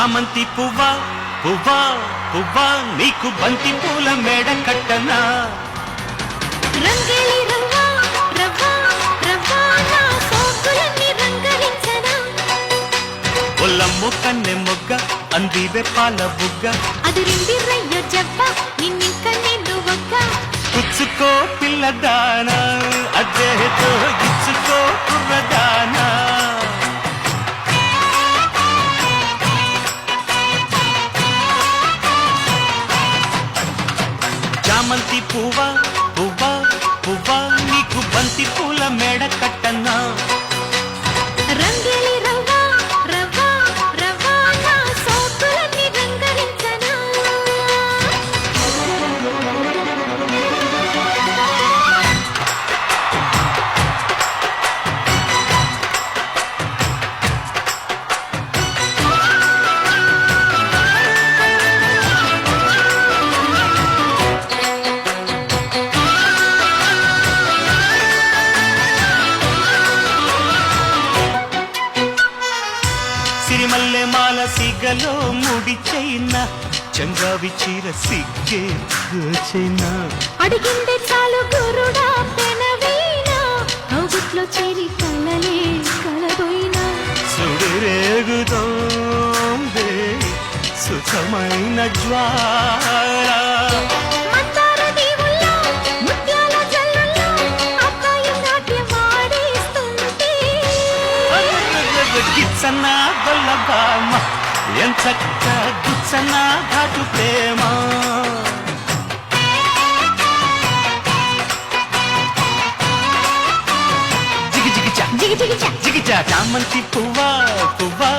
చామంతి పువ్వా పువ్వా పువ్వా నీకు బంతి పూల మేడ కట్టనా రంగేలి రవ్వా రవ్వా రవ్వా నా సోకులన్నీ రంగరించనా ఒల్లమ్ము కన్నె మొగ్గ అందివే పాల బుగ్గ అదిరింది రయ్య జవ్వ నిన్నింక నేను ఒక్క పుచ్చుకో పిల్లదానా అజ్జేతో గిచ్చుకో కుర్రదానా చామంతి పువ్వా పువ్వా పువ్వా నీకు బంతి పూల మేడ కట్టనా రంగేలి రవ్వా రవ్వా రవ్వా నా సోకులన్నీ రంగరించనా సిరిమల్లె మాల సిగలో ముడి చైనా చంగావి చీర సిగ్గే చైనా అడిగిందే చాలు గురుడా పెనవీనా కౌగుట్లో చేరి కలలే కలబోయినా సుడిరేగుతోందే సుఖమైన జ్వాల మందార దీవుల్లో ముత్యాల జల్లుల్లో అబ్బాయి నాట్యం ఆడేస్తుంటే గిచ్చన్న గొల్లబామ ఎంచక్క గుచ్చన్న ఘాటు ప్రేమ జిగి జిగి చా జిగి జిగి చా జిగి చా చామంతి పువ్వా పువ్వా